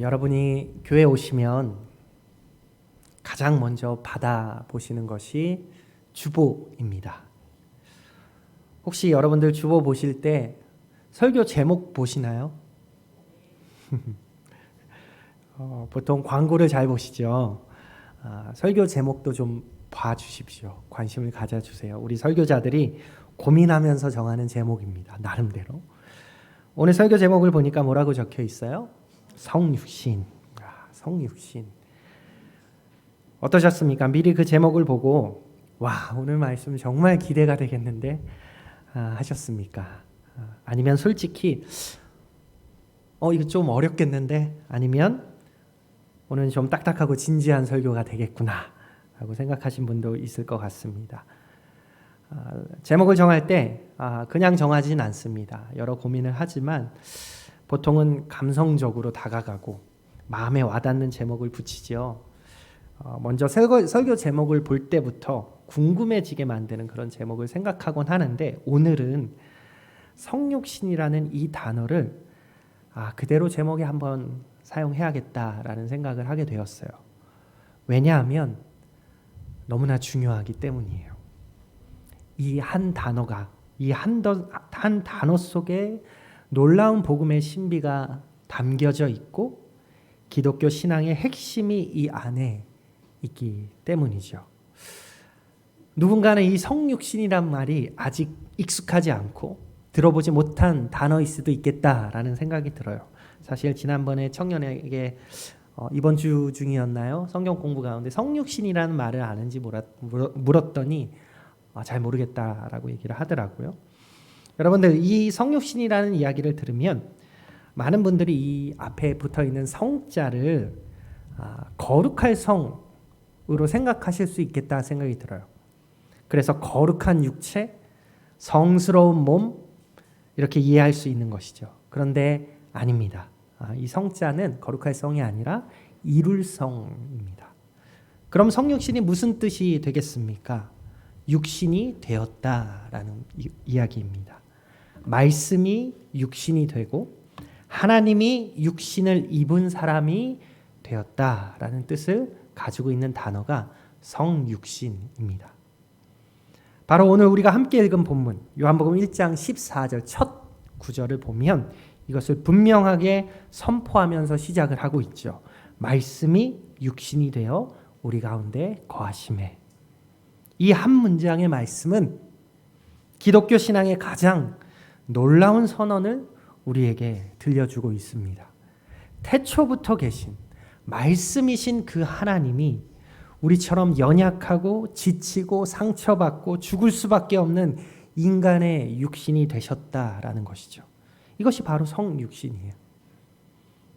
여러분이 교회 오시면 가장 먼저 받아보시는 것이 주보입니다. 혹시 여러분들 주보 보실 때 설교 제목 보시나요? 보통 광고를 잘 보시죠. 설교 제목도 좀 봐주십시오. 관심을 가져주세요. 우리 설교자들이 고민하면서 정하는 제목입니다. 나름대로. 오늘 설교 제목을 보니까 뭐라고 적혀 있어요? 성육신. 성육신. 어떠셨습니까? 미리 그 제목을 보고 와, 오늘 말씀 정말 기대가 되겠는데 하셨습니까? 아니면 솔직히 이거 좀 어렵겠는데, 아니면 오늘 좀 딱딱하고 진지한 설교가 되겠구나 라고 생각하신 분도 있을 것 같습니다. 제목을 정할 때 그냥 정하진 않습니다. 여러 고민을 하지만 보통은 감성적으로 다가가고 마음에 와닿는 제목을 붙이죠. 먼저 설교 제목을 볼 때부터 궁금해지게 만드는 그런 제목을 생각하곤 하는데, 오늘은 성육신이라는 이 단어를 그대로 제목에 한번 사용해야겠다라는 생각을 하게 되었어요. 왜냐하면 너무나 중요하기 때문이에요. 이 한 단어가, 이 한 단어 속에 놀라운 복음의 신비가 담겨져 있고 기독교 신앙의 핵심이 이 안에 있기 때문이죠. 누군가는 이 성육신이란 말이 아직 익숙하지 않고 들어보지 못한 단어일 수도 있겠다라는 생각이 들어요. 사실 지난번에 청년에게 이번 주 중이었나요? 성경 공부 가운데 성육신이라는 말을 아는지 물었더니 잘 모르겠다라고 얘기를 하더라고요. 여러분들, 이 성육신이라는 이야기를 들으면 많은 분들이 이 앞에 붙어있는 성자를 거룩할 성으로 생각하실 수 있겠다 생각이 들어요. 그래서 거룩한 육체, 성스러운 몸, 이렇게 이해할 수 있는 것이죠. 그런데 아닙니다. 이 성자는 거룩할 성이 아니라 이룰 성입니다. 그럼 성육신이 무슨 뜻이 되겠습니까? 육신이 되었다라는 이야기입니다. 말씀이 육신이 되고 하나님이 육신을 입은 사람이 되었다라는 뜻을 가지고 있는 단어가 성육신입니다. 바로 오늘 우리가 함께 읽은 본문 요한복음 1장 14절 첫 구절을 보면 이것을 분명하게 선포하면서 시작을 하고 있죠. 말씀이 육신이 되어 우리 가운데 거하시매. 이 한 문장의 말씀은 기독교 신앙의 가장 놀라운 선언을 우리에게 들려주고 있습니다. 태초부터 계신 말씀이신 그 하나님이 우리처럼 연약하고 지치고 상처받고 죽을 수밖에 없는 인간의 육신이 되셨다라는 것이죠. 이것이 바로 성육신이에요.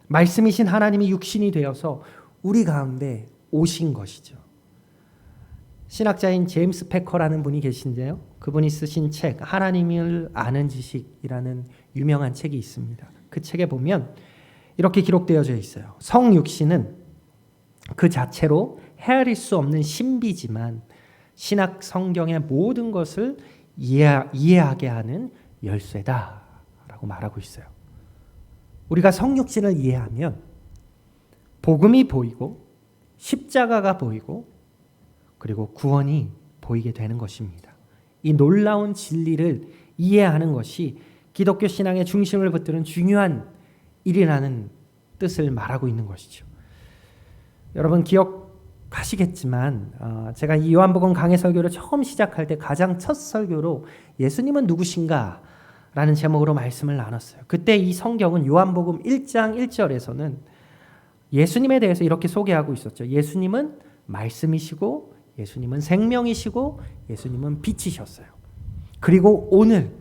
말씀이신 하나님이 육신이 되어서 우리 가운데 오신 것이죠. 신학자인 제임스 패커라는 분이 계신데요. 그분이 쓰신 책 하나님을 아는 지식이라는 유명한 책이 있습니다. 그 책에 보면 이렇게 기록되어져 있어요. 성육신은 그 자체로 헤아릴 수 없는 신비지만 신학 성경의 모든 것을 이해하게 하는 열쇠다라고 말하고 있어요. 우리가 성육신을 이해하면 복음이 보이고 십자가가 보이고 그리고 구원이 보이게 되는 것입니다. 이 놀라운 진리를 이해하는 것이 기독교 신앙의 중심을 붙드는 중요한 일이라는 뜻을 말하고 있는 것이죠. 여러분 기억하시겠지만 제가 이 요한복음 강해 설교를 처음 시작할 때 가장 첫 설교로 예수님은 누구신가? 라는 제목으로 말씀을 나눴어요. 그때 이 성경은 요한복음 1장 1절에서는 예수님에 대해서 이렇게 소개하고 있었죠. 예수님은 말씀이시고 예수님은 생명이시고 예수님은 빛이셨어요. 그리고 오늘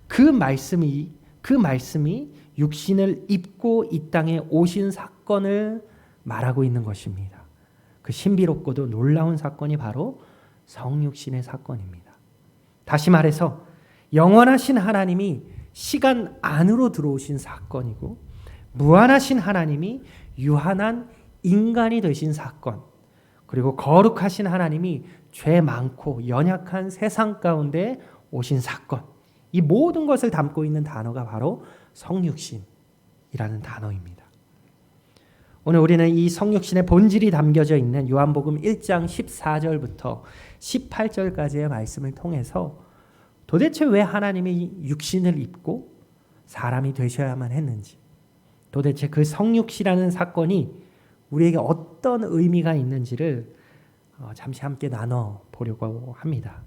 그 말씀이 육신을 입고 이 땅에 오신 사건을 말하고 있는 것입니다. 그 신비롭고도 놀라운 사건이 바로 성육신의 사건입니다. 다시 말해서 영원하신 하나님이 시간 안으로 들어오신 사건이고 무한하신 하나님이 유한한 인간이 되신 사건, 그리고 거룩하신 하나님이 죄 많고 연약한 세상 가운데 오신 사건, 이 모든 것을 담고 있는 단어가 바로 성육신이라는 단어입니다. 오늘 우리는 이 성육신의 본질이 담겨져 있는 요한복음 1장 14절부터 18절까지의 말씀을 통해서 도대체 왜 하나님이 육신을 입고 사람이 되셔야만 했는지, 도대체 그 성육신이라는 사건이 우리에게 어떤 의미가 있는지를 잠시 함께 나눠보려고 합니다.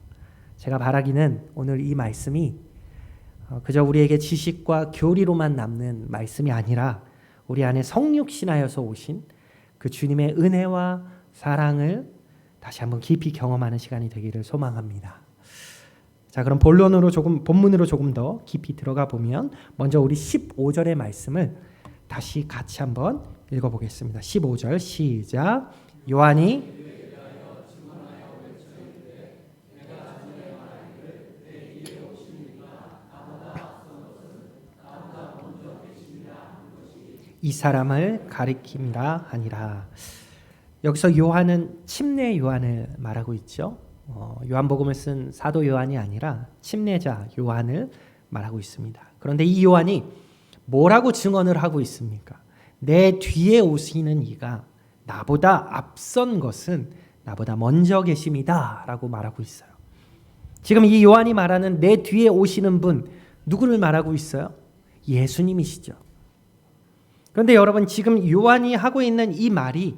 제가 바라기는 오늘 이 말씀이 그저 우리에게 지식과 교리로만 남는 말씀이 아니라 우리 안에 성육신하여서 오신 그 주님의 은혜와 사랑을 다시 한번 깊이 경험하는 시간이 되기를 소망합니다. 자, 그럼 본문으로 조금 더 깊이 들어가 보면 먼저 우리 15절의 말씀을 다시 같이 한번 읽어보겠습니다. 15절 시작. 요한이 이 사람을 가리킴이라 하니라. 여기서 요한은 침례 요한을 말하고 있죠. 요한복음을 쓴 사도 요한이 아니라 침례자 요한을 말하고 있습니다. 그런데 이 요한이 뭐라고 증언을 하고 있습니까? 내 뒤에 오시는 이가 나보다 앞선 것은 나보다 먼저 계심이다 라고 말하고 있어요. 지금 이 요한이 말하는 내 뒤에 오시는 분, 누구를 말하고 있어요? 예수님이시죠. 그런데 여러분, 지금 요한이 하고 있는 이 말이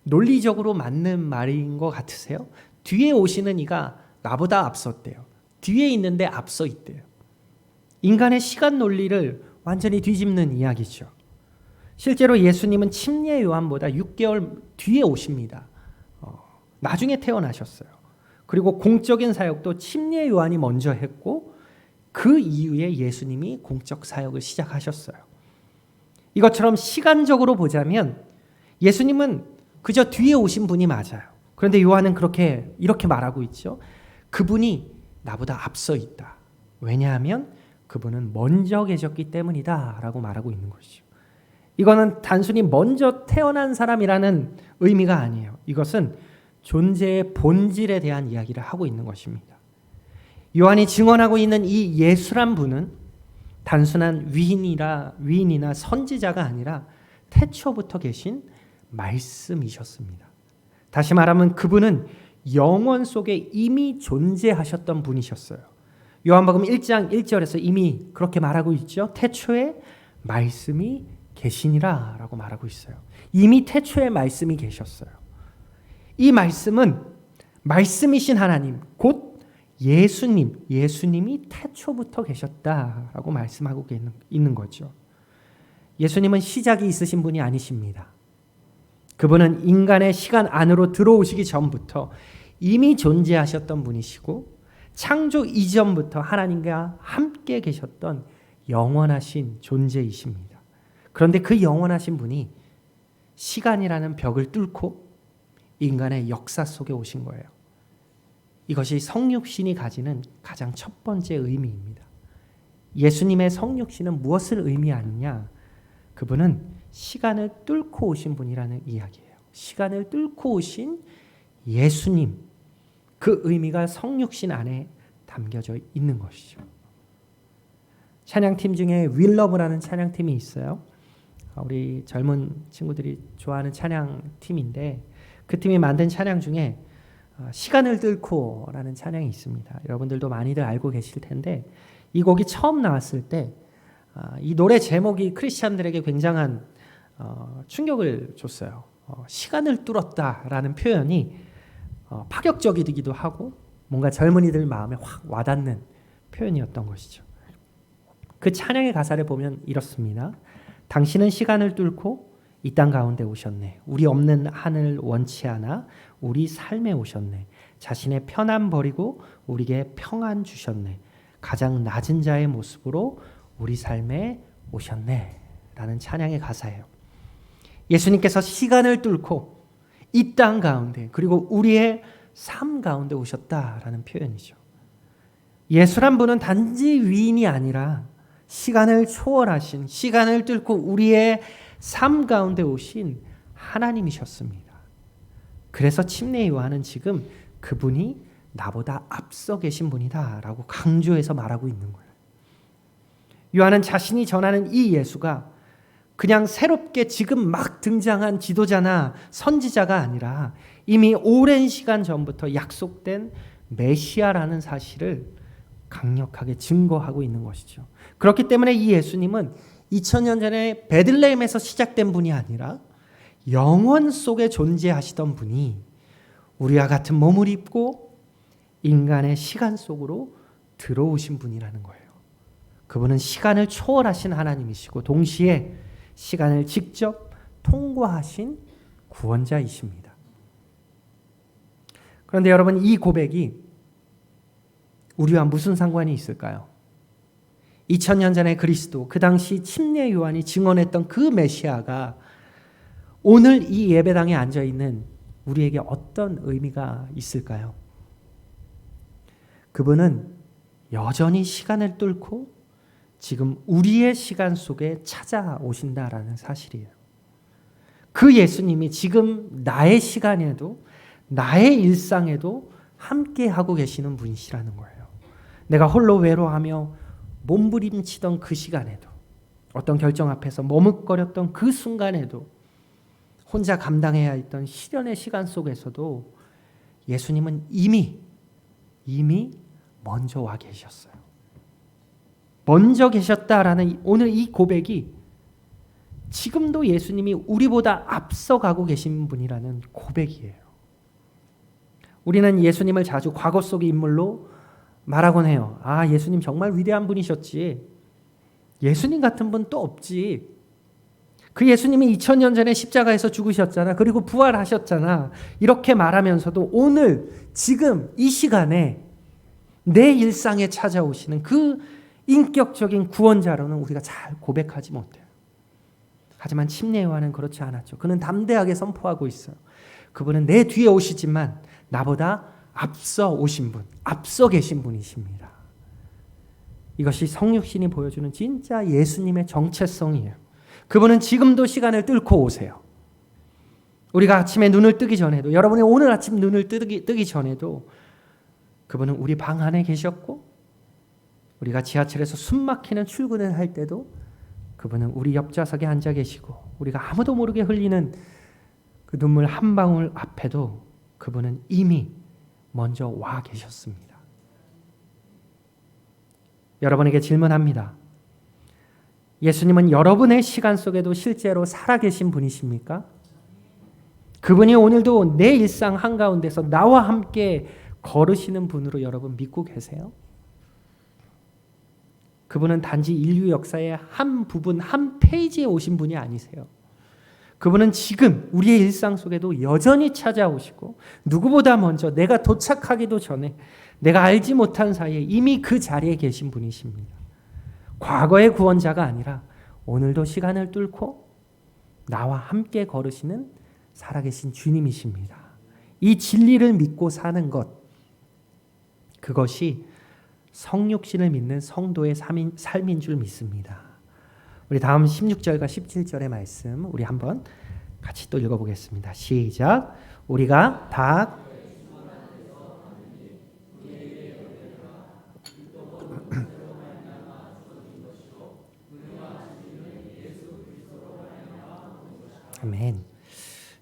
논리적으로 맞는 말인 것 같으세요? 뒤에 오시는 이가 나보다 앞섰대요. 뒤에 있는데 앞서 있대요. 인간의 시간 논리를 완전히 뒤집는 이야기죠. 실제로 예수님은 침례 요한보다 6개월 뒤에 오십니다. 나중에 태어나셨어요. 그리고 공적인 사역도 침례 요한이 먼저 했고 그 이후에 예수님이 공적 사역을 시작하셨어요. 이것처럼 시간적으로 보자면 예수님은 그저 뒤에 오신 분이 맞아요. 그런데 요한은 이렇게 말하고 있죠. 그분이 나보다 앞서 있다. 왜냐하면 그분은 먼저 계셨기 때문이다 라고 말하고 있는 것이죠. 이거는 단순히 먼저 태어난 사람이라는 의미가 아니에요. 이것은 존재의 본질에 대한 이야기를 하고 있는 것입니다. 요한이 증언하고 있는 이 예수란 분은 단순한 위인이나 선지자가 아니라 태초부터 계신 말씀이셨습니다. 다시 말하면 그분은 영원 속에 이미 존재하셨던 분이셨어요. 요한복음 1장 1절에서 이미 그렇게 말하고 있죠. 태초에 말씀이 계시니라 라고 말하고 있어요. 이미 태초에 말씀이 계셨어요. 이 말씀은 말씀이신 하나님, 곧 예수님이 태초부터 계셨다라고 말씀하고 있는 거죠. 예수님은 시작이 있으신 분이 아니십니다. 그분은 인간의 시간 안으로 들어오시기 전부터 이미 존재하셨던 분이시고 창조 이전부터 하나님과 함께 계셨던 영원하신 존재이십니다. 그런데 그 영원하신 분이 시간이라는 벽을 뚫고 인간의 역사 속에 오신 거예요. 이것이 성육신이 가지는 가장 첫 번째 의미입니다. 예수님의 성육신은 무엇을 의미하느냐? 그분은 시간을 뚫고 오신 분이라는 이야기예요. 시간을 뚫고 오신 예수님, 그 의미가 성육신 안에 담겨져 있는 것이죠. 찬양팀 중에 윌러브라는 찬양팀이 있어요. 우리 젊은 친구들이 좋아하는 찬양팀인데 그 팀이 만든 찬양 중에 시간을 뚫고 라는 찬양이 있습니다. 여러분들도 많이들 알고 계실 텐데 이 곡이 처음 나왔을 때 이 노래 제목이 크리스찬들에게 굉장한 충격을 줬어요. 시간을 뚫었다라는 표현이 파격적이기도 하고 뭔가 젊은이들 마음에 확 와닿는 표현이었던 것이죠. 그 찬양의 가사를 보면 이렇습니다. 당신은 시간을 뚫고 이 땅 가운데 오셨네. 우리 없는 하늘 원치 않아 우리 삶에 오셨네. 자신의 편안 버리고 우리에게 평안 주셨네. 가장 낮은 자의 모습으로 우리 삶에 오셨네. 라는 찬양의 가사예요. 예수님께서 시간을 뚫고 이 땅 가운데 그리고 우리의 삶 가운데 오셨다라는 표현이죠. 예수란 분은 단지 위인이 아니라 시간을 초월하신, 시간을 뚫고 우리의 삶 가운데 오신 하나님이셨습니다. 그래서 침례 요한은 지금 그분이 나보다 앞서 계신 분이다 라고 강조해서 말하고 있는 거예요. 요한은 자신이 전하는 이 예수가 그냥 새롭게 지금 막 등장한 지도자나 선지자가 아니라 이미 오랜 시간 전부터 약속된 메시아라는 사실을 강력하게 증거하고 있는 것이죠. 그렇기 때문에 이 예수님은 2000년 전에 베들레헴에서 시작된 분이 아니라 영원 속에 존재하시던 분이 우리와 같은 몸을 입고 인간의 시간 속으로 들어오신 분이라는 거예요. 그분은 시간을 초월하신 하나님이시고 동시에 시간을 직접 통과하신 구원자이십니다. 그런데 여러분, 이 고백이 우리와 무슨 상관이 있을까요? 2000년 전에 그리스도, 그 당시 침례 요한이 증언했던 그 메시아가 오늘 이 예배당에 앉아있는 우리에게 어떤 의미가 있을까요? 그분은 여전히 시간을 뚫고 지금 우리의 시간 속에 찾아오신다라는 사실이에요. 그 예수님이 지금 나의 시간에도 나의 일상에도 함께하고 계시는 분이시라는 거예요. 내가 홀로 외로워하며 몸부림치던 그 시간에도, 어떤 결정 앞에서 머뭇거렸던 그 순간에도, 혼자 감당해야 했던 시련의 시간 속에서도 예수님은 이미 먼저 와 계셨어요. 먼저 계셨다라는 오늘 이 고백이 지금도 예수님이 우리보다 앞서가고 계신 분이라는 고백이에요. 우리는 예수님을 자주 과거 속의 인물로 말하곤 해요. 아, 예수님 정말 위대한 분이셨지. 예수님 같은 분 또 없지. 그 예수님이 2000년 전에 십자가에서 죽으셨잖아. 그리고 부활하셨잖아. 이렇게 말하면서도 오늘 지금 이 시간에 내 일상에 찾아오시는 그 인격적인 구원자로는 우리가 잘 고백하지 못해요. 하지만 침례 요한은 그렇지 않았죠. 그는 담대하게 선포하고 있어요. 그분은 내 뒤에 오시지만 나보다 앞서 오신 분, 앞서 계신 분이십니다. 이것이 성육신이 보여주는 진짜 예수님의 정체성이에요. 그분은 지금도 시간을 뚫고 오세요. 우리가 아침에 눈을 뜨기 전에도, 여러분이 오늘 아침 눈을 뜨기 전에도 그분은 우리 방 안에 계셨고, 우리가 지하철에서 숨 막히는 출근을 할 때도 그분은 우리 옆좌석에 앉아 계시고, 우리가 아무도 모르게 흘리는 그 눈물 한 방울 앞에도 그분은 이미 먼저 와 계셨습니다. 여러분에게 질문합니다. 예수님은 여러분의 시간 속에도 실제로 살아계신 분이십니까? 그분이 오늘도 내 일상 한가운데서 나와 함께 걸으시는 분으로 여러분 믿고 계세요? 그분은 단지 인류 역사의 한 부분, 한 페이지에 오신 분이 아니세요. 그분은 지금 우리의 일상 속에도 여전히 찾아오시고, 누구보다 먼저 내가 도착하기도 전에, 내가 알지 못한 사이에 이미 그 자리에 계신 분이십니다. 과거의 구원자가 아니라 오늘도 시간을 뚫고 나와 함께 걸으시는 살아계신 주님이십니다. 이 진리를 믿고 사는 것, 그것이 성육신을 믿는 성도의 삶인 줄 믿습니다. 우리 다음 16절과 17절의 말씀 우리 한번 같이 또 읽어보겠습니다. 시작. 우리가 다 아멘.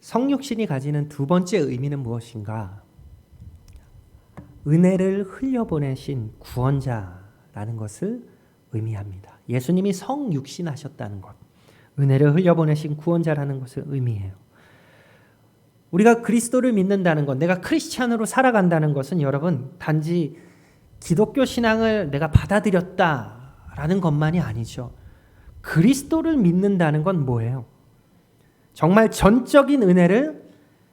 성육신이 가지는 두 번째 의미는 무엇인가? 은혜를 흘려보내신 구원자라는 것을 의미합니다. 예수님이 성육신하셨다는 것, 은혜를 흘려보내신 구원자라는 것을 의미해요. 우리가 그리스도를 믿는다는 것, 내가 크리스찬으로 살아간다는 것은 여러분 단지 기독교 신앙을 내가 받아들였다라는 것만이 아니죠. 그리스도를 믿는다는 건 뭐예요? 정말 전적인 은혜를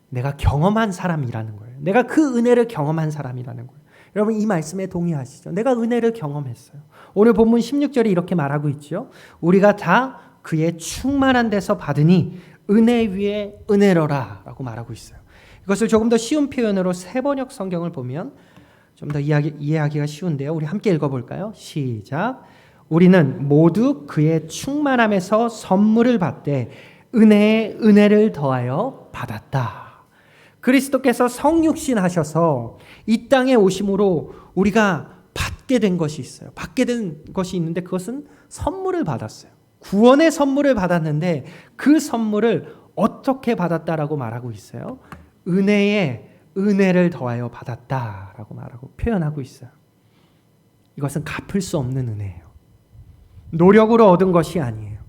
내가 경험한 사람이라는 거예요. 내가 그 은혜를 경험한 사람이라는 거예요. 여러분 이 말씀에 동의하시죠? 내가 은혜를 경험했어요. 오늘 본문 16절이 이렇게 말하고 있죠. 우리가 다 그의 충만한 데서 받으니 은혜 위에 은혜로라 라고 말하고 있어요. 이것을 조금 더 쉬운 표현으로 세번역 성경을 보면 좀 더 이해하기가 쉬운데요. 우리 함께 읽어볼까요? 시작. 우리는 모두 그의 충만함에서 선물을 받되 은혜에 은혜를 더하여 받았다. 그리스도께서 성육신 하셔서 이 땅에 오심으로 우리가 받게 된 것이 있어요. 받게 된 것이 있는데 그것은 선물을 받았어요. 구원의 선물을 받았는데 그 선물을 어떻게 받았다라고 말하고 있어요? 은혜에 은혜를 더하여 받았다라고 말하고 표현하고 있어요. 이것은 갚을 수 없는 은혜예요. 노력으로 얻은 것이 아니에요.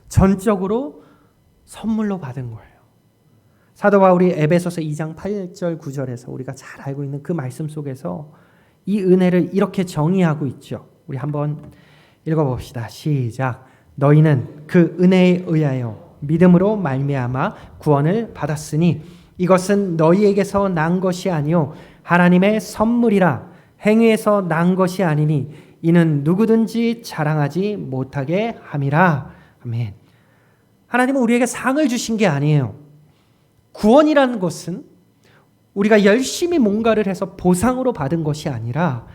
전적으로 선물로 받은 거예요. 사도 바울이 에베소서 2장 8절 9절에서 우리가 잘 알고 있는 그 말씀 속에서 이 은혜를 이렇게 정의하고 있죠. 우리 한번 읽어봅시다. 시작. 너희는 그 은혜에 의하여 믿음으로 말미암아 구원을 받았으니 이것은 너희에게서 난 것이 아니요 하나님의 선물이라. 행위에서 난 것이 아니니 이는 누구든지 자랑하지 못하게 함이라. 아멘. 하나님은 우리에게 상을 주신 게 아니에요. 구원이라는 것은 우리가 열심히 뭔가를 해서 보상으로 받은 것이 아니라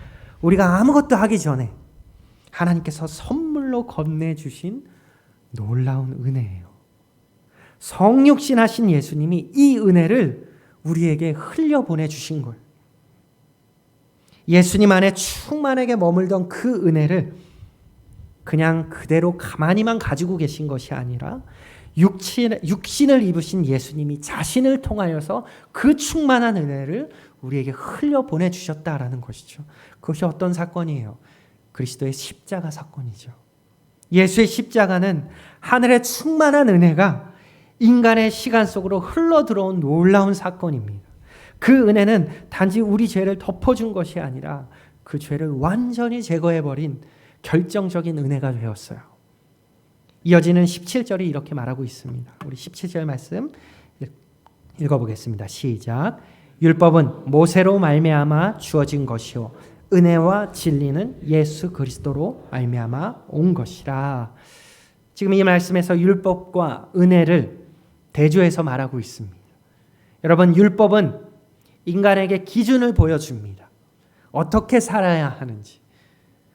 우리가 아무것도 하기 전에 하나님께서 선물로 건네주신 놀라운 은혜예요. 성육신 하신 예수님이 이 은혜를 우리에게 흘려보내주신 거예요. 예수님 안에 충만하게 머물던 그 은혜를 그냥 그대로 가만히만 가지고 계신 것이 아니라 육신을 입으신 예수님이 자신을 통하여서 그 충만한 은혜를 우리에게 흘려보내주셨다라는 것이죠. 그것이 어떤 사건이에요? 그리스도의 십자가 사건이죠. 예수의 십자가는 하늘의 충만한 은혜가 인간의 시간 속으로 흘러들어온 놀라운 사건입니다. 그 은혜는 단지 우리 죄를 덮어준 것이 아니라 그 죄를 완전히 제거해버린 결정적인 은혜가 되었어요. 이어지는 17절이 이렇게 말하고 있습니다. 우리 17절 말씀 읽어보겠습니다. 시작. 율법은 모세로 말미암아 주어진 것이요 은혜와 진리는 예수 그리스도로 말미암아 온 것이라. 지금 이 말씀에서 율법과 은혜를 대조해서 말하고 있습니다. 여러분, 율법은 인간에게 기준을 보여줍니다. 어떻게 살아야 하는지,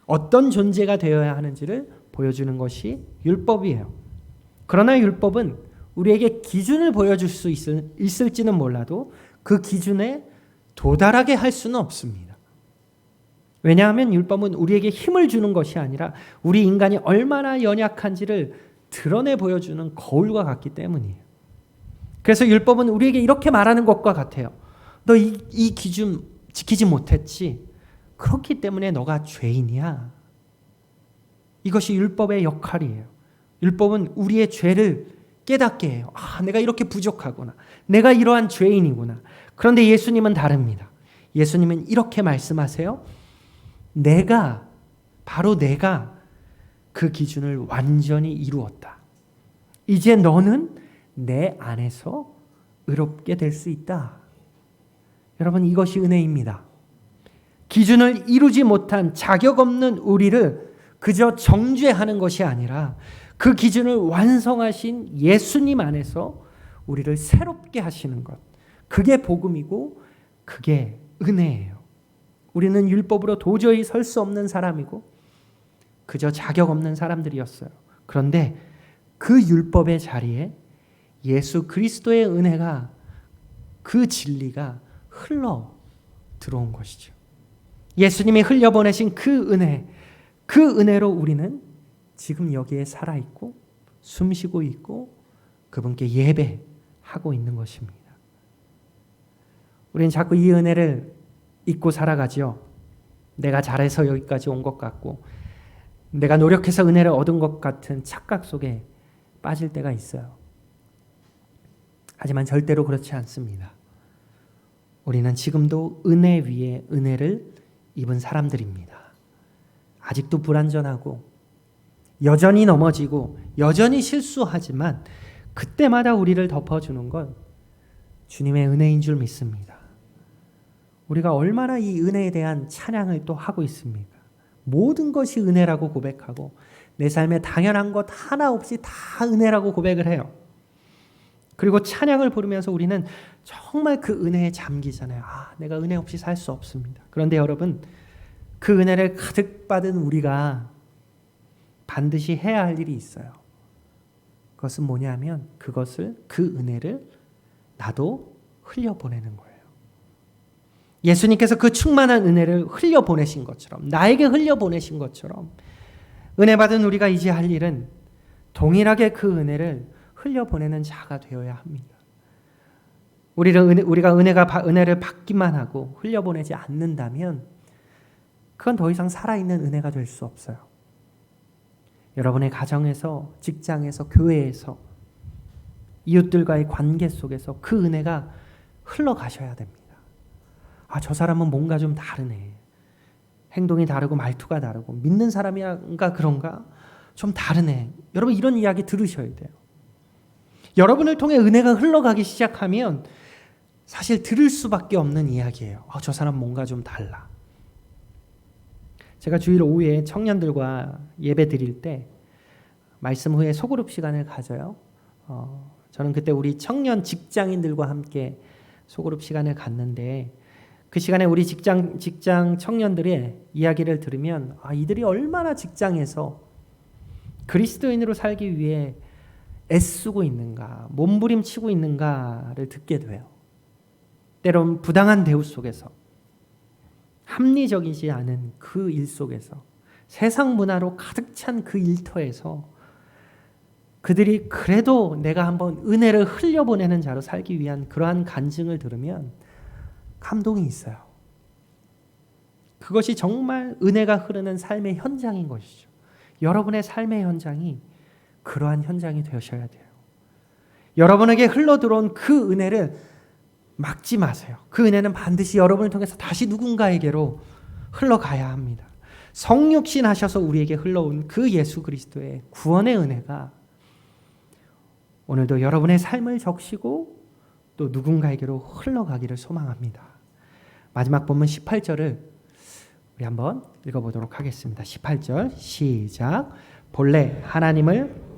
어떤 존재가 되어야 하는지를 보여주는 것이 율법이에요. 그러나 율법은 우리에게 기준을 보여줄 수 있을지는 몰라도 그 기준에 도달하게 할 수는 없습니다. 왜냐하면 율법은 우리에게 힘을 주는 것이 아니라 우리 인간이 얼마나 연약한지를 드러내 보여주는 거울과 같기 때문이에요. 그래서 율법은 우리에게 이렇게 말하는 것과 같아요. 너 이 기준 지키지 못했지. 그렇기 때문에 너가 죄인이야. 이것이 율법의 역할이에요. 율법은 우리의 죄를 깨닫게 해요. 아, 내가 이렇게 부족하구나. 내가 이러한 죄인이구나. 그런데 예수님은 다릅니다. 예수님은 이렇게 말씀하세요. 바로 내가 그 기준을 완전히 이루었다. 이제 너는 내 안에서 의롭게 될 수 있다. 여러분, 이것이 은혜입니다. 기준을 이루지 못한 자격 없는 우리를 그저 정죄하는 것이 아니라 그 기준을 완성하신 예수님 안에서 우리를 새롭게 하시는 것. 그게 복음이고 그게 은혜예요. 우리는 율법으로 도저히 설 수 없는 사람이고 그저 자격 없는 사람들이었어요. 그런데 그 율법의 자리에 예수 그리스도의 은혜가, 그 진리가 흘러 들어온 것이죠. 예수님이 흘려보내신 그 은혜로 우리는 지금 여기에 살아있고 숨쉬고 있고 그분께 예배하고 있는 것입니다. 우리는 자꾸 이 은혜를 잊고 살아가지요. 내가 잘해서 여기까지 온 것 같고 내가 노력해서 은혜를 얻은 것 같은 착각 속에 빠질 때가 있어요. 하지만 절대로 그렇지 않습니다. 우리는 지금도 은혜 위에 은혜를 입은 사람들입니다. 아직도 불완전하고 여전히 넘어지고 여전히 실수하지만 그때마다 우리를 덮어주는 건 주님의 은혜인 줄 믿습니다. 우리가 얼마나 이 은혜에 대한 찬양을 또 하고 있습니까? 모든 것이 은혜라고 고백하고 내 삶에 당연한 것 하나 없이 다 은혜라고 고백을 해요. 그리고 찬양을 부르면서 우리는 정말 그 은혜에 잠기잖아요. 아, 내가 은혜 없이 살 수 없습니다. 그런데 여러분, 그 은혜를 가득 받은 우리가 반드시 해야 할 일이 있어요. 그것은 뭐냐면 그 은혜를 나도 흘려보내는 거예요. 예수님께서 그 충만한 은혜를 흘려보내신 것처럼, 나에게 흘려보내신 것처럼 은혜 받은 우리가 이제 할 일은 동일하게 그 은혜를 흘려보내는 자가 되어야 합니다. 우리가 은혜를 받기만 하고 흘려보내지 않는다면 그건 더 이상 살아있는 은혜가 될 수 없어요. 여러분의 가정에서, 직장에서, 교회에서, 이웃들과의 관계 속에서 그 은혜가 흘러가셔야 됩니다. 저 사람은 뭔가 좀 다르네. 행동이 다르고 말투가 다르고 믿는 사람이가 그런가? 좀 다르네. 여러분 이런 이야기 들으셔야 돼요. 여러분을 통해 은혜가 흘러가기 시작하면 사실 들을 수밖에 없는 이야기예요. 저 사람 뭔가 좀 달라. 제가 주일 오후에 청년들과 예배 드릴 때 말씀 후에 소그룹 시간을 가져요. 저는 그때 우리 청년 직장인들과 함께 소그룹 시간을 갔는데 그 시간에 우리 직장 청년들의 이야기를 들으면 이들이 얼마나 직장에서 그리스도인으로 살기 위해 애쓰고 있는가, 몸부림치고 있는가를 듣게 돼요. 때론 부당한 대우 속에서, 합리적이지 않은 그 일 속에서, 세상 문화로 가득 찬 그 일터에서 그들이 그래도 내가 한번 은혜를 흘려보내는 자로 살기 위한 그러한 간증을 들으면 감동이 있어요. 그것이 정말 은혜가 흐르는 삶의 현장인 것이죠. 여러분의 삶의 현장이 그러한 현장이 되셔야 돼요. 여러분에게 흘러들어온 그 은혜를 막지 마세요. 그 은혜는 반드시 여러분을 통해서 다시 누군가에게로 흘러가야 합니다. 성육신 하셔서 우리에게 흘러온 그 예수 그리스도의 구원의 은혜가 오늘도 여러분의 삶을 적시고 또 누군가에게로 흘러가기를 소망합니다. 마지막 본문 18절을 우리 한번 읽어보도록 하겠습니다. 18절 시작. 본래 하나님을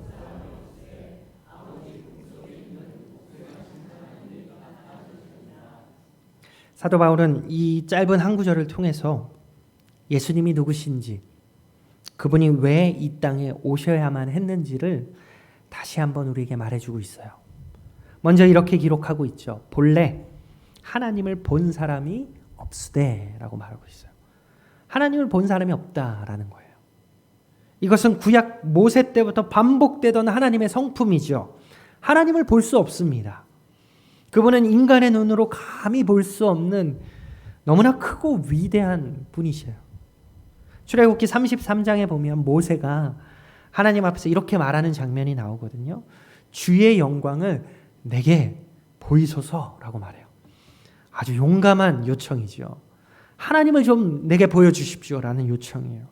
사도 바울은 이 짧은 한 구절을 통해서 예수님이 누구신지, 그분이 왜 이 땅에 오셔야만 했는지를 다시 한번 우리에게 말해주고 있어요. 먼저 이렇게 기록하고 있죠. 본래 하나님을 본 사람이 없으되 라고 말하고 있어요. 하나님을 본 사람이 없다라는 거예요. 이것은 구약 모세 때부터 반복되던 하나님의 성품이죠. 하나님을 볼 수 없습니다. 그분은 인간의 눈으로 감히 볼 수 없는 너무나 크고 위대한 분이셔요. 출애굽기 33장에 보면 모세가 하나님 앞에서 이렇게 말하는 장면이 나오거든요. 주의 영광을 내게 보이소서라고 말해요. 아주 용감한 요청이죠. 하나님을 좀 내게 보여주십시오라는 요청이에요.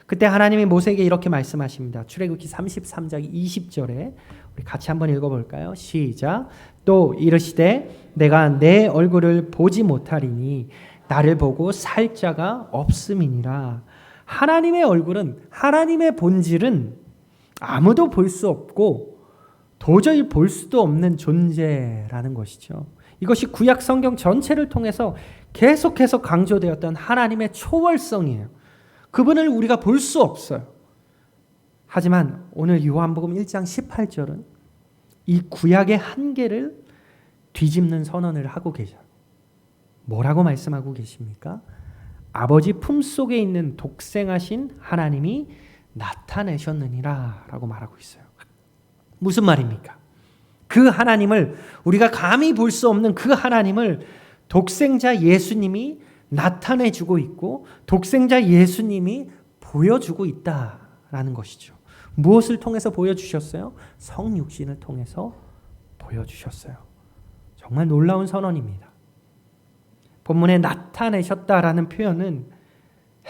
그때 하나님이 모세에게 이렇게 말씀하십니다. 출애굽기 33장 20절에 우리 같이 한번 읽어볼까요? 시작. 또 이르시되 내가 내 얼굴을 보지 못하리니 나를 보고 살 자가 없음이니라. 하나님의 얼굴은, 하나님의 본질은 아무도 볼 수 없고 도저히 볼 수도 없는 존재라는 것이죠. 이것이 구약 성경 전체를 통해서 계속해서 강조되었던 하나님의 초월성이에요. 그분을 우리가 볼 수 없어요. 하지만 오늘 요한복음 1장 18절은 이 구약의 한계를 뒤집는 선언을 하고 계셔요. 뭐라고 말씀하고 계십니까? 아버지 품속에 있는 독생하신 하나님이 나타내셨느니라 라고 말하고 있어요. 무슨 말입니까? 그 하나님을, 우리가 감히 볼 수 없는 그 하나님을 독생자 예수님이 나타내주고 있고 독생자 예수님이 보여주고 있다라는 것이죠. 무엇을 통해서 보여주셨어요? 성육신을 통해서 보여주셨어요. 정말 놀라운 선언입니다. 본문에 나타내셨다라는 표현은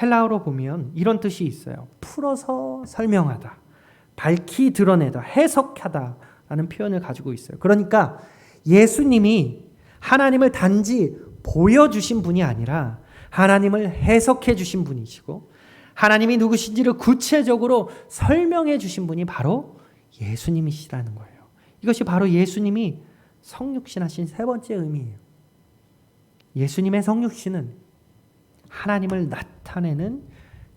헬라어로 보면 이런 뜻이 있어요. 풀어서 설명하다, 밝히 드러내다, 해석하다라는 표현을 가지고 있어요. 그러니까 예수님이 하나님을 단지 보여주신 분이 아니라 하나님을 해석해 주신 분이시고 하나님이 누구신지를 구체적으로 설명해 주신 분이 바로 예수님이시라는 거예요. 이것이 바로 예수님이 성육신하신 세 번째 의미예요. 예수님의 성육신은 하나님을 나타내는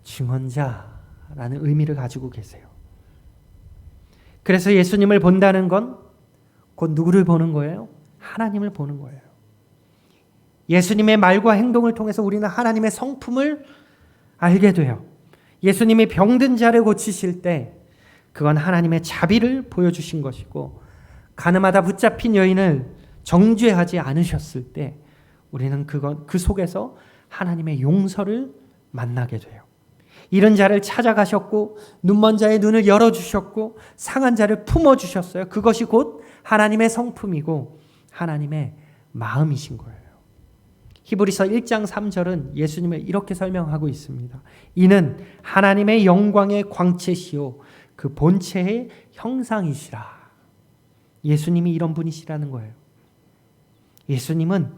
증언자라는 의미를 가지고 계세요. 그래서 예수님을 본다는 건 곧 누구를 보는 거예요? 하나님을 보는 거예요. 예수님의 말과 행동을 통해서 우리는 하나님의 성품을 알게 돼요. 예수님이 병든 자를 고치실 때 그건 하나님의 자비를 보여주신 것이고, 가늠하다 붙잡힌 여인을 정죄하지 않으셨을 때 우리는 그 속에서 하나님의 용서를 만나게 돼요. 잃은 자를 찾아가셨고, 눈먼 자의 눈을 열어주셨고, 상한 자를 품어주셨어요. 그것이 곧 하나님의 성품이고 하나님의 마음이신 거예요. 히브리서 1장 3절은 예수님을 이렇게 설명하고 있습니다. 이는 하나님의 영광의 광채시요 그 본체의 형상이시라. 예수님이 이런 분이시라는 거예요. 예수님은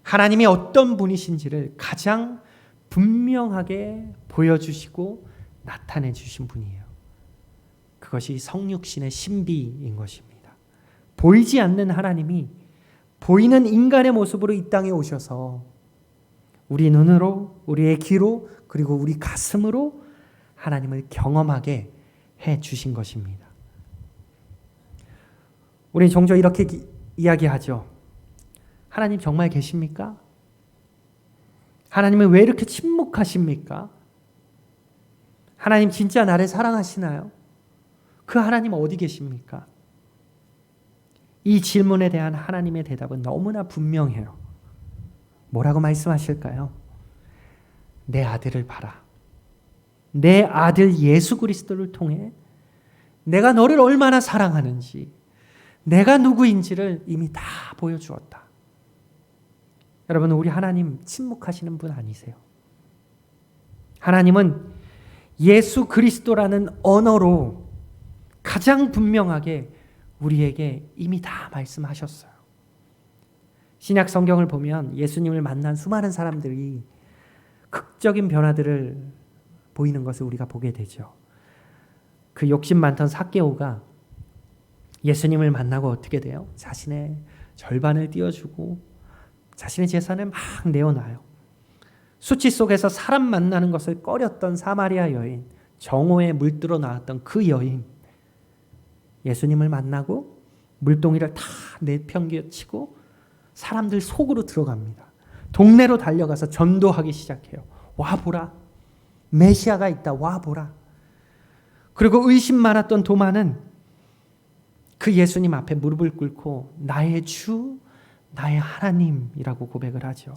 하나님이 어떤 분이신지를 가장 분명하게 보여주시고 나타내 주신 분이에요. 그것이 성육신의 신비인 것입니다. 보이지 않는 하나님이 보이는 인간의 모습으로 이 땅에 오셔서 우리 눈으로, 우리의 귀로, 그리고 우리 가슴으로 하나님을 경험하게 해 주신 것입니다. 우리 종종 이렇게 이야기하죠. 하나님 정말 계십니까? 하나님은 왜 이렇게 침묵하십니까? 하나님 진짜 나를 사랑하시나요? 그 하나님 어디 계십니까? 이 질문에 대한 하나님의 대답은 너무나 분명해요. 뭐라고 말씀하실까요? 내 아들을 봐라. 내 아들 예수 그리스도를 통해 내가 너를 얼마나 사랑하는지, 내가 누구인지를 이미 다 보여주었다. 여러분, 우리 하나님 침묵하시는 분 아니세요? 하나님은 예수 그리스도라는 언어로 가장 분명하게 우리에게 이미 다 말씀하셨어요. 신약 성경을 보면 예수님을 만난 수많은 사람들이 극적인 변화들을 보이는 것을 우리가 보게 되죠. 그 욕심 많던 삭개오가 예수님을 만나고 어떻게 돼요? 자신의 절반을 띄워주고 자신의 재산을 막 내어놔요. 수치 속에서 사람 만나는 것을 꺼렸던 사마리아 여인, 정오에 물들어 나왔던 그 여인, 예수님을 만나고 물동이를 다 내팽개치고 사람들 속으로 들어갑니다. 동네로 달려가서 전도하기 시작해요. 와보라. 메시아가 있다. 와보라. 그리고 의심 많았던 도마는 그 예수님 앞에 무릎을 꿇고 나의 주, 나의 하나님이라고 고백을 하죠.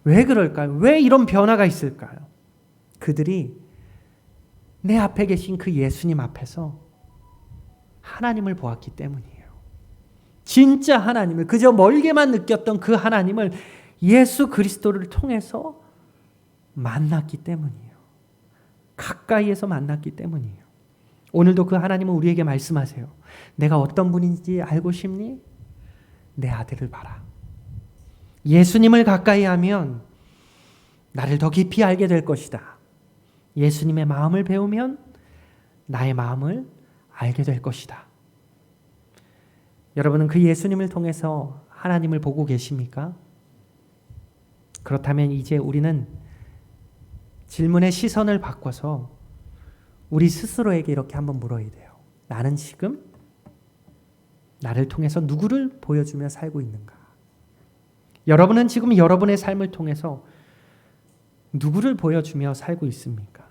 왜 그럴까요? 왜 이런 변화가 있을까요? 그들이 내 앞에 계신 그 예수님 앞에서 하나님을 보았기 때문이에요. 진짜 하나님을, 그저 멀게만 느꼈던 그 하나님을 예수 그리스도를 통해서 만났기 때문이에요. 가까이에서 만났기 때문이에요. 오늘도 그 하나님은 우리에게 말씀하세요. 내가 어떤 분인지 알고 싶니? 내 아들을 봐라. 예수님을 가까이 하면 나를 더 깊이 알게 될 것이다. 예수님의 마음을 배우면 나의 마음을 알게 될 것이다. 여러분은 그 예수님을 통해서 하나님을 보고 계십니까? 그렇다면 이제 우리는 질문의 시선을 바꿔서 우리 스스로에게 이렇게 한번 물어야 돼요. 나는 지금 나를 통해서 누구를 보여주며 살고 있는가? 여러분은 지금 여러분의 삶을 통해서 누구를 보여주며 살고 있습니까?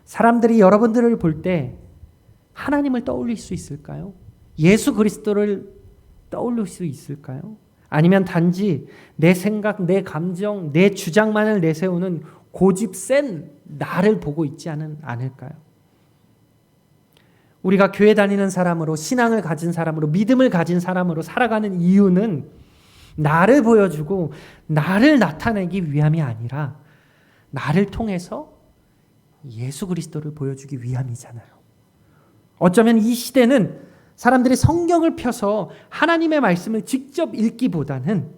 사람들이 여러분들을 볼 때 하나님을 떠올릴 수 있을까요? 예수 그리스도를 떠올릴 수 있을까요? 아니면 단지 내 생각, 내 감정, 내 주장만을 내세우는 고집 센 나를 보고 있지 않을까요? 우리가 교회 다니는 사람으로, 신앙을 가진 사람으로, 믿음을 가진 사람으로 살아가는 이유는 나를 보여주고 나를 나타내기 위함이 아니라 나를 통해서 예수 그리스도를 보여주기 위함이잖아요. 어쩌면 이 시대는 사람들이 성경을 펴서 하나님의 말씀을 직접 읽기보다는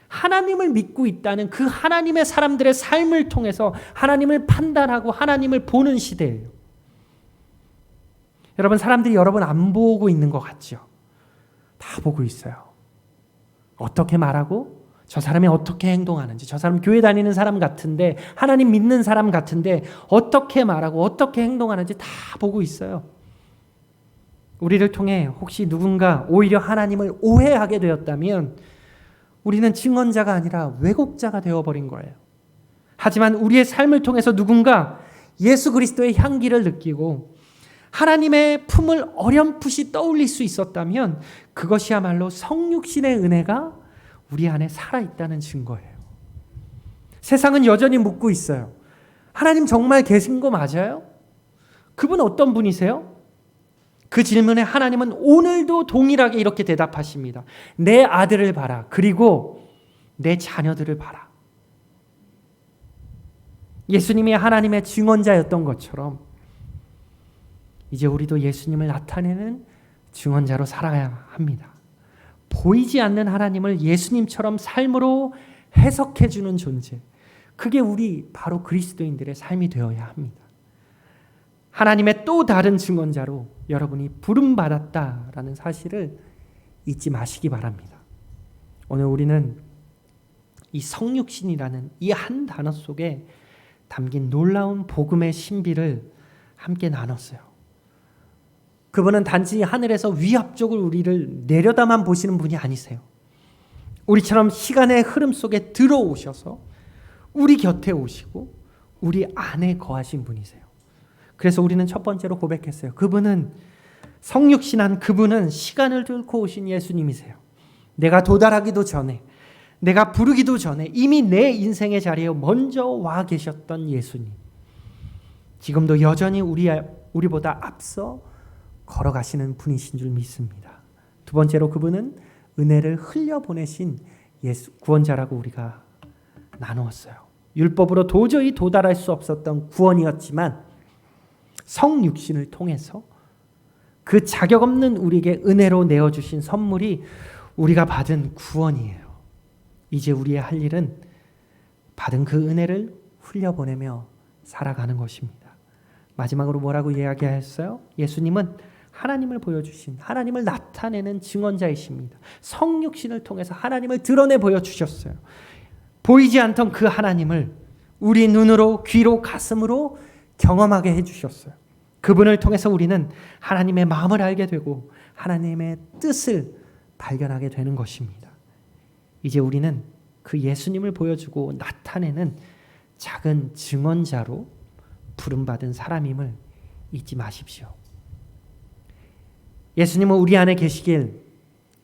하나님을 믿고 있다는 그 하나님의 사람들의 삶을 통해서 하나님을 판단하고 하나님을 보는 시대예요. 여러분, 사람들이 여러분 안 보고 있는 것 같죠? 다 보고 있어요. 어떻게 말하고 저 사람이 어떻게 행동하는지, 저 사람 교회 다니는 사람 같은데, 하나님 믿는 사람 같은데 어떻게 말하고 어떻게 행동하는지 다 보고 있어요. 우리를 통해 혹시 누군가 오히려 하나님을 오해하게 되었다면 우리는 증언자가 아니라 왜곡자가 되어버린 거예요. 하지만 우리의 삶을 통해서 누군가 예수 그리스도의 향기를 느끼고 하나님의 품을 어렴풋이 떠올릴 수 있었다면 그것이야말로 성육신의 은혜가 우리 안에 살아있다는 증거예요. 세상은 여전히 묻고 있어요. 하나님 정말 계신 거 맞아요? 그분 어떤 분이세요? 그 질문에 하나님은 오늘도 동일하게 이렇게 대답하십니다. 내 아들을 봐라. 그리고 내 자녀들을 봐라. 예수님이 하나님의 증언자였던 것처럼 이제 우리도 예수님을 나타내는 증언자로 살아야 합니다. 보이지 않는 하나님을 예수님처럼 삶으로 해석해 주는 존재. 그게 우리 바로 그리스도인들의 삶이 되어야 합니다. 하나님의 또 다른 증언자로 여러분이 부름받았다라는 사실을 잊지 마시기 바랍니다. 오늘 우리는 이 성육신이라는 이 한 단어 속에 담긴 놀라운 복음의 신비를 함께 나눴어요. 그분은 단지 하늘에서 위압적으로 우리를 내려다만 보시는 분이 아니세요. 우리처럼 시간의 흐름 속에 들어오셔서 우리 곁에 오시고 우리 안에 거하신 분이세요. 그래서 우리는 첫 번째로 고백했어요. 그분은 성육신한 그분은 시간을 뚫고 오신 예수님이세요. 내가 도달하기도 전에, 내가 부르기도 전에 이미 내 인생의 자리에 먼저 와 계셨던 예수님. 지금도 여전히 우리보다 앞서 걸어가시는 분이신 줄 믿습니다. 두 번째로 그분은 은혜를 흘려보내신 예수 구원자라고 우리가 나누었어요. 율법으로 도저히 도달할 수 없었던 구원이었지만 성육신을 통해서 그 자격 없는 우리에게 은혜로 내어주신 선물이 우리가 받은 구원이에요. 이제 우리의 할 일은 받은 그 은혜를 흘려보내며 살아가는 것입니다. 마지막으로 뭐라고 이야기하였어요? 예수님은 하나님을 보여주신, 하나님을 나타내는 증언자이십니다. 성육신을 통해서 하나님을 드러내 보여주셨어요. 보이지 않던 그 하나님을 우리 눈으로, 귀로, 가슴으로 경험하게 해주셨어요. 그분을 통해서 우리는 하나님의 마음을 알게 되고 하나님의 뜻을 발견하게 되는 것입니다. 이제 우리는 그 예수님을 보여주고 나타내는 작은 증언자로 부름받은 사람임을 잊지 마십시오. 예수님은 우리 안에 계시길,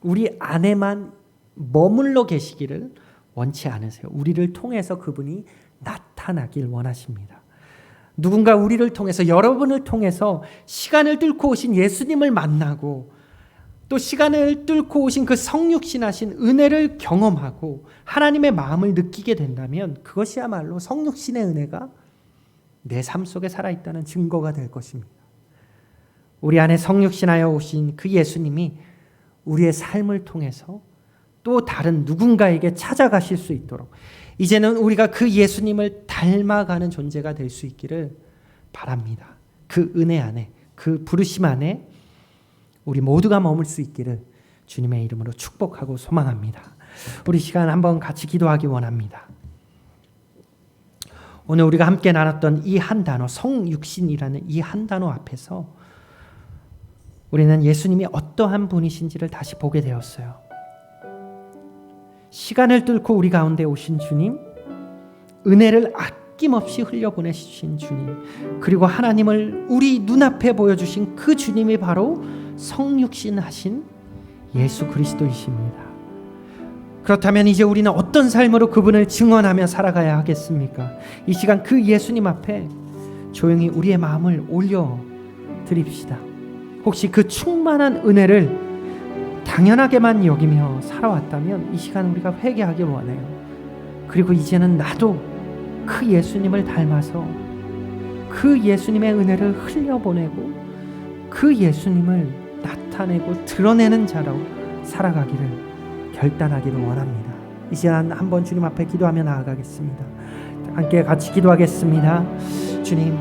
우리 안에만 머물러 계시기를 원치 않으세요. 우리를 통해서 그분이 나타나길 원하십니다. 누군가 우리를 통해서, 여러분을 통해서 시간을 뚫고 오신 예수님을 만나고 또 시간을 뚫고 오신 그 성육신하신 은혜를 경험하고 하나님의 마음을 느끼게 된다면 그것이야말로 성육신의 은혜가 내 삶 속에 살아있다는 증거가 될 것입니다. 우리 안에 성육신하여 오신 그 예수님이 우리의 삶을 통해서 또 다른 누군가에게 찾아가실 수 있도록 이제는 우리가 그 예수님을 닮아가는 존재가 될 수 있기를 바랍니다. 그 은혜 안에, 그 부르심 안에 우리 모두가 머물 수 있기를 주님의 이름으로 축복하고 소망합니다. 우리 시간 한번 같이 기도하기 원합니다. 오늘 우리가 함께 나눴던 이 한 단어, 성육신이라는 이 한 단어 앞에서 우리는 예수님이 어떠한 분이신지를 다시 보게 되었어요. 시간을 뚫고 우리 가운데 오신 주님, 은혜를 아낌없이 흘려보내신 주님, 그리고 하나님을 우리 눈앞에 보여주신 그 주님이 바로 성육신하신 예수 그리스도이십니다. 그렇다면 이제 우리는 어떤 삶으로 그분을 증언하며 살아가야 하겠습니까? 이 시간 그 예수님 앞에 조용히 우리의 마음을 올려드립시다. 혹시 그 충만한 은혜를 당연하게만 여기며 살아왔다면 이 시간 우리가 회개하길 원해요. 그리고 이제는 나도 그 예수님을 닮아서 그 예수님의 은혜를 흘려보내고 그 예수님을 나타내고 드러내는 자로 살아가기를 결단하기를 원합니다. 이 시간 한번 주님 앞에 기도하며 나아가겠습니다. 함께 같이 기도하겠습니다. 주님,